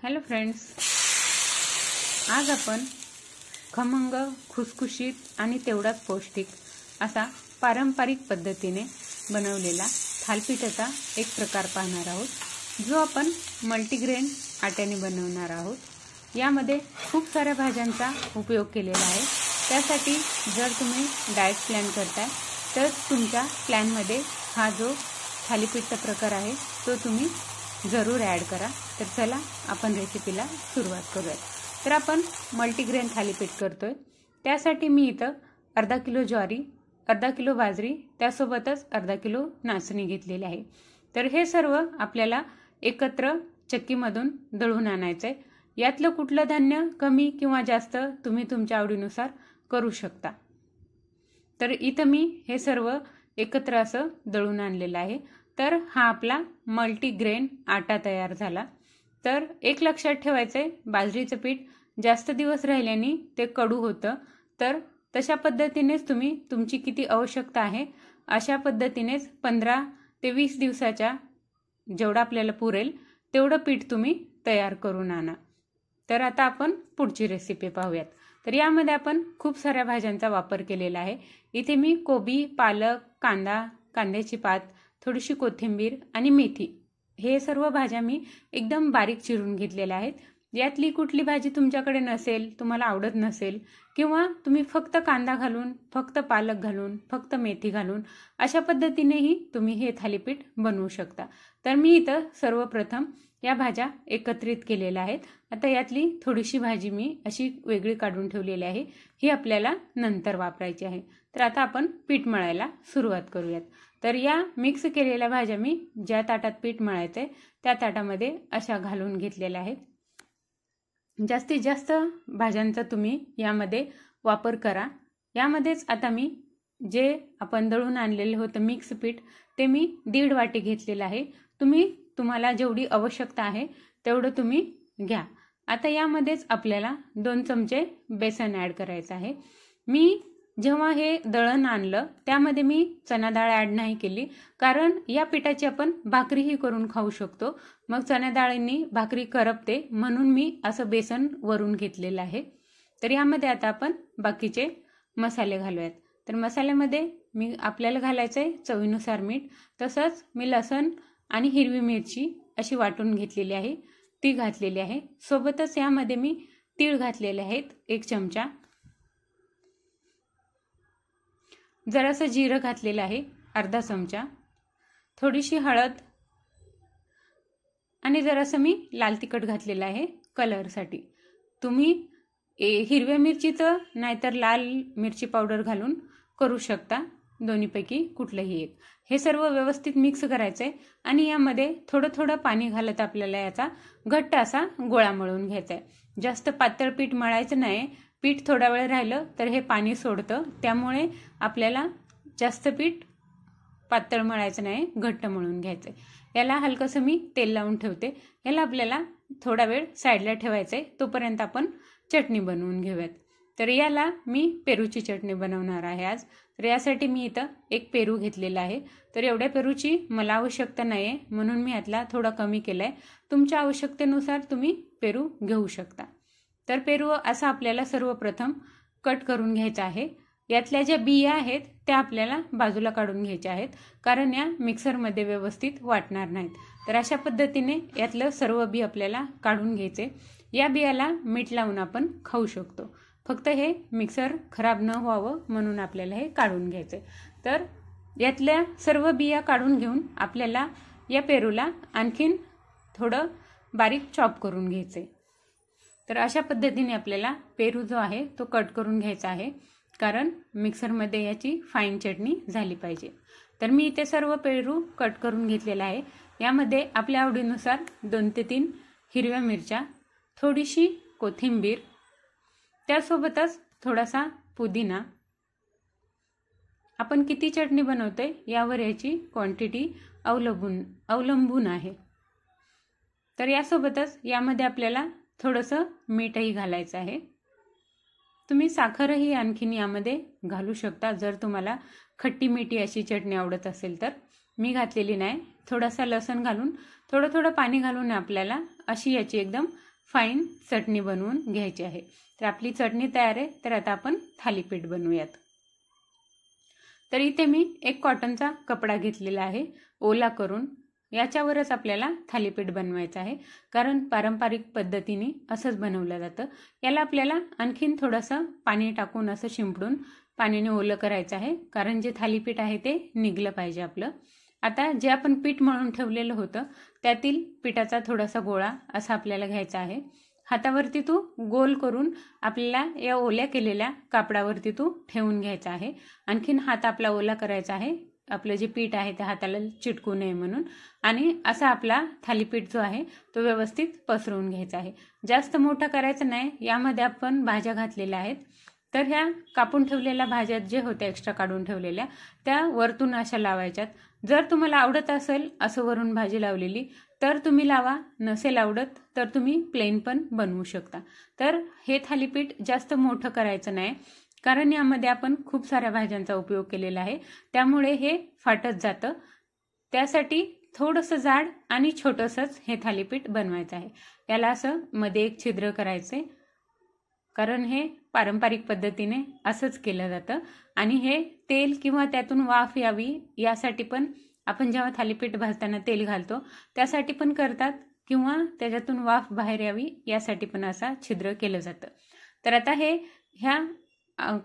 Hello friends, आज आपण खमंग, खुसखुशीत आणि तेवढाच पौष्टिक असा पारंपरिक पद्धतीने बनवलेला थालीपीठाचा एक प्रकार पाहणार आहोत, जो आपण मल्टीग्रेन आट्याने बनवणार आहोत। यामध्ये खूप साऱ्या भाज्यांचा उपयोग केलेला आहे। त्यासाठी जर तुम्ही डाएट प्लॅन करताय तर तुमच्या प्लॅनमध्ये हा जो थालीपीठचा प्रकार आहे तो तुम्ही जरूर ॲड करा। तर चला आपण रेसिपीला सुरुवात करूया। तर आपण मल्टीग्रेन थालीपीठ करतोय। त्यासाठी मी इथं अर्धा किलो ज्वारी, अर्धा किलो बाजरी, त्यासोबतच अर्धा किलो नाचणी घेतलेली आहे। तर हे सर्व आपल्याला एकत्र चक्कीमधून दळून आणायचे आहे। यातलं कुठलं धान्य कमी किंवा जास्त तुम्ही तुमच्या आवडीनुसार करू शकता। तर इथं मी हे सर्व एकत्र असं दळून आणलेलं आहे। तर हा आपला मल्टीग्रेन आटा तयार झाला। तर एक लक्षात ठेवायचंय, बाजरीचं पीठ जास्त दिवस राहिल्याने ते कडू होतं। तर तशा पद्धतीनेच तुम्ही तुमची किती आवश्यकता आहे अशा पद्धतीनेच 15 ते 20 दिवसाच्या जेवढं आपल्याला पुरेल तेवढं पीठ तुम्ही तयार करून आणा। तर आता आपण पुढची रेसिपी पाहूयात। तर यामध्ये आपण खूप साऱ्या भाज्यांचा वापर केलेला आहे। इथे मी कोबी, पालक, कांदा, कांद्याची पात, थोडीशी कोथिंबीर आणि मेथी हे सर्व भाज्या मी एकदम बारीक चिरून घेतलेल्या आहेत। यातली कुठली भाजी तुमच्याकडे नसेल, तुम्हाला आवडत नसेल किंवा तुम्ही फक्त कांदा घालून, फक्त पालक घालून, फक्त मेथी घालून अशा पद्धतीनेही तुम्ही हे थालीपीठ बनवू शकता। तर मी इथं सर्वप्रथम या भाज्या एकत्रित केलेल्या आहेत। आता यातली थोडीशी भाजी मी अशी वेगळी काढून ठेवलेली आहे, ही आपल्याला नंतर वापरायची आहे। तर आता आपण पीठ मळायला सुरुवात करूयात। तर या मिक्स केलेल्या भाज्या मी ज्या ताटात पीठ मळायचंय त्या ताटामध्ये अशा घालून घेतलेल्या आहेत। जास्तीत जास्त भाज्यांचा तुम्ही यामध्ये वापर करा। यामध्येच आता मी जे आपण दळून आणलेले होतं मिक्स पीठ ते मी 1.5 वाटी घेतलेलं आहे। तुम्हाला जेवढी आवश्यकता आहे तेवढं तुम्ही घ्या। आता यामध्येच आपल्याला 2 चमचे बेसन ॲड करायचं आहे। मी जेव्हा हे दळण आणलं त्यामध्ये मी चणा डाळ ॲड नाही केली, कारण या पिठाची आपण भाकरीही करून खाऊ शकतो। मग चणा डाळींनी भाकरी करपते म्हणून मी असं बेसन वरून घेतलेलं आहे। तर यामध्ये आता आपण बाकीचे मसाले घालूयात। तर मसाल्यामध्ये आपल्याला घालायचंय चवीनुसार मीठ, तसंच मी लसूण आणि हिरवी मिरची अशी वाटून घेतलेली आहे ती घातलेली आहे। सोबतच यामध्ये मी तीळ घातलेले आहेत 1 चमचा, जरासं जिरं घातलेलं आहे अर्धा चमचा, थोडीशी हळद आणि जरासं मी लाल तिखट घातलेलं आहे कलरसाठी। तुम्ही हिरव्या मिरचीचं नाहीतर लाल मिरची पावडर घालून करू शकता, दोन्हीपैकी कुठलंही एक। हे सर्व व्यवस्थित मिक्स करायचंय आणि यामध्ये थोडं थोडं पाणी घालत आपल्याला याचा घट्ट असा गोळा मळून घ्यायचा आहे। जास्त पातळ पीठ मळायचं नाही, पीठ थोडा वेळ राहिलं तर हे पाणी सोडतं, त्यामुळे आपल्याला जास्त पीठ पातळ मळायचं नाही, घट्ट मळून घ्यायचंय। याला हलकंसं मी तेल लावून ठेवते। याला आपल्याला थोडा वेळ साईडला ठेवायचंय, तोपर्यंत आपण चटणी बनवून घेऊयात। तर याला मी पेरूची चटणी बनवणार आहे आज। तर यासाठी मी इथं 1 पेरू घेतलेला आहे। तर एवढ्या पेरूची मला आवश्यकता नाही आहे म्हणून मी यातला थोडा कमी केलाय। तुमच्या आवश्यकतेनुसार तुम्ही पेरू घेऊ शकता। तर पेरू असा आपल्याला सर्वप्रथम कट करून घ्यायचा आहे। यातल्या ज्या बिया आहेत त्या आपल्याला बाजूला काढून घ्यायच्या आहेत, कारण या मिक्सरमध्ये व्यवस्थित वाटणार नाहीत। तर अशा पद्धतीने यातलं सर्व बी आपल्याला काढून घ्यायचे। या बियाला मीठ लावून आपण खाऊ शकतो, फक्त हे मिक्सर खराब न व्हावं म्हणून आपल्याला हे काढून घ्यायचे। तर यातल्या सर्व बिया काढून घेऊन आपल्याला या पेरूला आणखीन थोडं बारीक चॉप करून घ्यायचे। तर अशा पद्धतीने आपल्याला पेरू जो आहे तो कट करून घ्यायचा आहे, कारण मिक्सरमध्ये याची फाईन चटणी झाली पाहिजे। तर मी इथे सर्व पेरू कट करून घेतलेला आहे। यामध्ये आपल्या आवडीनुसार 2 ते 3 हिरव्या मिरच्या, थोडीशी कोथिंबीर, त्यासोबतच थोडासा पुदिना। आपण किती चटणी बनवतोय यावर याची क्वांटिटी अवलंबून आहे। तर यासोबतच यामध्ये आपल्याला थोडंसं मीठही घालायचं आहे। तुम्ही साखरही आणखीन यामध्ये घालू शकता जर तुम्हाला खट्टी मिठी अशी चटणी आवडत असेल तर। मी घातलेली नाही। थोडासा लसूण घालून थोडं थोडं पाणी घालून आपल्याला अशी याची एकदम फाईन चटणी बनवून घ्यायची आहे। तर आपली चटणी तयार आहे। तर आता आपण थालीपीठ बनवूयात। तर इथे मी एक कॉटनचा कपडा घेतलेला आहे ओला करून, याच्यावरच आपल्याला थालीपीठ बनवायचं आहे, कारण पारंपरिक पद्धतीने असंच बनवलं जातं। याला आपल्याला आणखीन थोडंसं पाणी टाकून असं शिंपडून पाण्याने ओलं करायचं आहे, कारण जे थालीपीठ आहे ते निघलं पाहिजे आपलं। आता जे आपण पीठ मळून ठेवलेलं होतं त्यातील पिठाचा थोडासा गोळा असा आपल्याला घ्यायचा आहे। हातावरती तो गोल करून आपल्याला या ओल्या केलेल्या कापडावरती तो ठेवून घ्यायचा आहे। आणखीन हात आपला ओला करायचा आहे, आपलं जे पीठ आहे ते हाताला चिटकू नये म्हणून। आणि असा आपला थालीपीठ जो आहे तो व्यवस्थित पसरवून घ्यायचा आहे। जास्त मोठा करायचं नाही, यामध्ये आपण भाज्या घातलेल्या आहेत। तर ह्या कापून ठेवलेल्या भाज्या जे होत्या एक्स्ट्रा काढून ठेवलेल्या त्या वरतून अशा लावायच्यात। जर तुम्हाला आवडत असेल असं वरून भाजी लावलेली तर तुम्ही लावा, नसेल आवडत तर तुम्ही प्लेन पण बनवू शकता। तर हे थालीपीठ जास्त मोठं करायचं नाही, कारण यामध्ये आपण खूप साऱ्या भाज्यांचा उपयोग केलेला आहे, त्यामुळे हे फाटत जातं। त्यासाठी थोडंसं जाड आणि छोटंसंच हे थालीपीठ बनवायचं आहे। याला असं मध्ये एक छिद्र करायचे, कारण हे पारंपरिक पद्धतीने असंच केलं जातं। आणि हे तेल किंवा त्यातून वाफ यावी यासाठी पण आपण जेव्हा थालीपीठ भाजताना तेल घालतो त्यासाठी पण करतात, किंवा त्याच्यातून वाफ बाहेर यावी यासाठी पण असा छिद्र केलं जातं। तर आता हे ह्या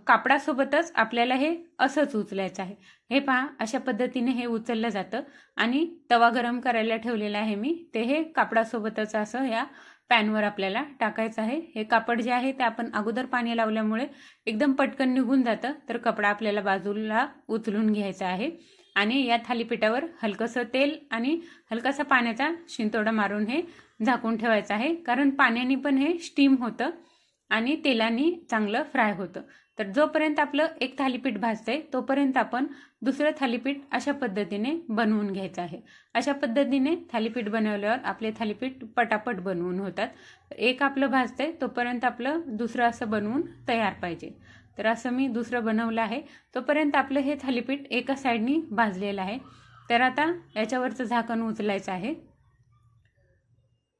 कापडासोबतच आपल्याला हे असंच उचलायचं आहे। हे पहा, अशा पद्धतीने हे उचललं जातं। आणि तवा गरम करायला ठेवलेला आहे मी, ते हे कापडासोबतच असं या पॅनवर आपल्याला टाकायचं आहे। हे कापड जे आहे ते आपण अगोदर पाणी लावल्यामुळे एकदम पटकन निघून जातं, तर कपडा आपल्याला बाजूला उचलून घ्यायचा आहे। आणि या थालीपीठावर हलकंसं तेल आणि हलकासा पाण्याचा शिंतोडा मारून हे झाकून ठेवायचं आहे, कारण पाण्याने पण हे स्टीम होतं आणि तेलाने चांगलं फ्राय होतं। तर जोपर्यंत आपलं एक थालीपीठ भाजतंय तोपर्यंत आपण दुसरं थालीपीठ अशा पद्धतीने बनवून घ्यायचं आहे। अशा पद्धतीने थालीपीठ बनवल्यावर आपले थालीपीठ पटापट बनवून होतात। एक आपलं भाजतंय तोपर्यंत आपलं दुसरं असं बनवून तयार पाहिजे। तर असं मी दुसरं बनवलं आहे, तोपर्यंत आपलं हे थालीपीठ एका साईडनी भाजलेलं आहे। तर आता याच्यावरचं झाकण उचलायचं आहे।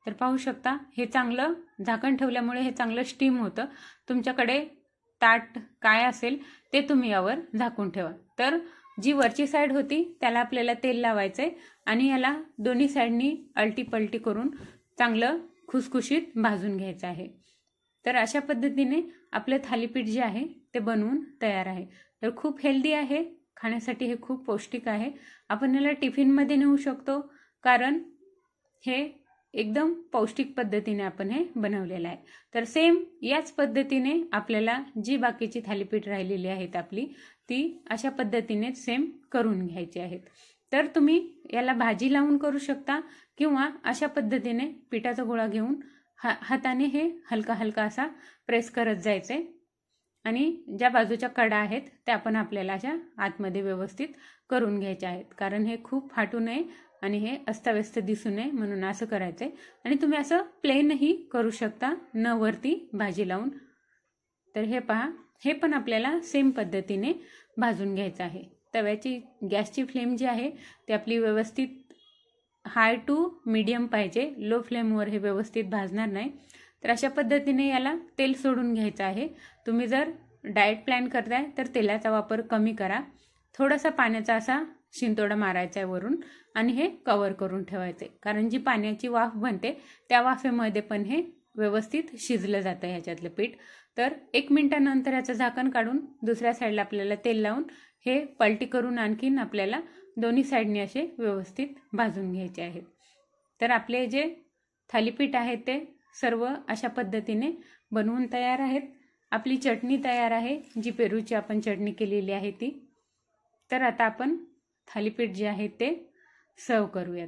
तर पाहू शकता, हे चांगलं झाकण ठेवल्यामुळे हे चांगलं स्टीम होतं। तुमच्याकडे ताट काय असेल ते तुम्ही यावर झाकून ठेवा। तर जी वरची साईड होती त्याला आपल्याला तेल लावायचंय आणि याला दोन्ही साईडनी अलटी पलटी करून चांगलं खुसखुशीत भाजून घ्यायचं आहे। तर अशा पद्धतीने आपलं थालीपीठ जे आहे ते बनवून तयार आहे। तर खूप हेल्दी आहे, खाण्यासाठी हे खूप पौष्टिक आहे। आपण याला टिफिनमध्ये नेऊ शकतो, कारण हे एकदम पौष्टिक पद्धतीने आपण हे बनवलेलं आहे। तर सेम याच पद्धतीने आपल्याला जी बाकीची थालीपीठ राहिलेली आहेत आपली, ती अशा पद्धतीने सेम करून घ्यायची आहेत। तर तुम्ही याला भाजी लावून करू शकता, किंवा अशा पद्धतीने पिठाचा गोळा घेऊन हाताने हे हलका हलका असा प्रेस करत जायचंय। आणि ज्या बाजूच्या कडा आहेत त्या पण आपल्याला अशा आतमध्ये व्यवस्थित करून घ्यायच्या आहेत, कारण हे खूप फाटू नये आणि हे अस्ताव्यस्त दिसू नये म्हणून असं करायचंय। आणि तुम्ही असं प्लेनही करू शकता, न वरती भाजी लावून। तर हे पहा, हे पण आपल्याला सेम पद्धतीने भाजून घ्यायचं आहे। तव्याची गॅसची फ्लेम जी आहे ती आपली व्यवस्थित हाय टू मीडियम पाहिजे, लो फ्लेमवर हे व्यवस्थित भाजणार नाही। तर अशा पद्धतीने याला तेल सोडून घ्यायचं आहे। तुम्ही जर डाएट प्लॅन करताय तर तेलाचा वापर कमी करा, थोडासा पाण्याचा असा शिंतोडा मारायचा आहे वरून आणि हे कव्हर करून ठेवायचे, कारण जी पाण्याची वाफ बनते त्या वाफेमध्ये पण हे व्यवस्थित शिजलं जातं ह्याच्यातलं पीठ। तर 1 मिनिटानंतर याचं झाकण काढून दुसऱ्या साईडला आपल्याला तेल लावून हे पलटी करून आणखीन आपल्याला दोन्ही साईडने असे व्यवस्थित भाजून घ्यायचे आहेत। तर आपले जे थालीपीठ आहे ते सर्व अशा पद्धतीने बनवून तयार आहेत। आपली चटणी तयार आहे, जी पेरूची आपण चटणी केलेली आहे ती। तर आता आपण थालीपीठ जे आहे ते सर्व करूयात।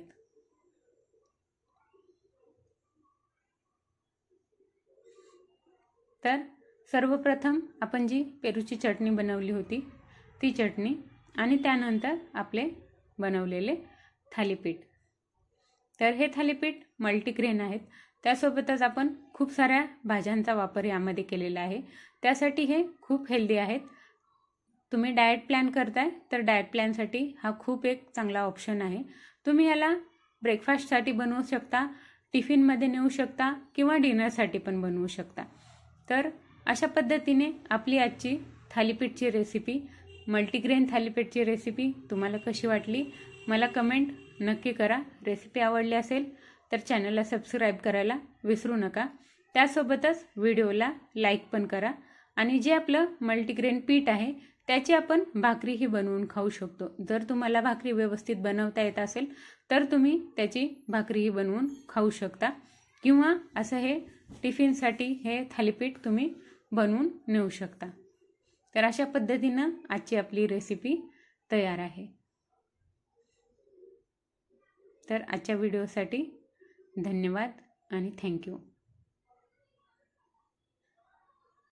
तर सर्वप्रथम आपण जी पेरूची चटणी बनवली होती ती चटणी, आणि त्यानंतर आपले बनवलेले थालीपीठ। तर हे थालीपीठ मल्टीग्रेन आहेत, त्यासोबतच आपण खूप साऱ्या भाज्यांचा वापर यामध्ये केलेला आहे, त्यासाठी हे खूप हेल्दी आहेत। तुम्ही डाएट प्लॅन करताय तर डाएट प्लॅनसाठी हा खूप एक चांगला ऑप्शन आहे। तुम्ही याला ब्रेकफास्टसाठी बनवू शकता, टिफिनमध्ये नेऊ शकता किंवा डिनरसाठी पण बनवू शकता। तर अशा पद्धतीने आपली आजची थालीपीठची रेसिपी, मल्टीग्रेन थालीपीठची रेसिपी तुम्हाला कशी वाटली मला कमेंट नक्की करा। रेसिपी आवडली असेल तर चॅनलला सबस्क्राईब करायला विसरू नका। त्यासोबतच व्हिडिओला लाईक पण करा आणि जे आपलं मल्टीग्रेन पीठ आहे त्याची आपण भाकरीही बनवून खाऊ शकतो। जर तुम्हाला भाकरी व्यवस्थित बनवता येत असेल तर तुम्ही त्याची भाकरीही बनवून खाऊ शकता किंवा असं हे टिफिनसाठी हे थालीपीठ तुम्ही बनवून नेऊ शकता। तर अशा पद्धतीने आजची आपली रेसिपी तयार आहे। तर आजच्या व्हिडिओसाठी धन्यवाद आणि थँक्यू।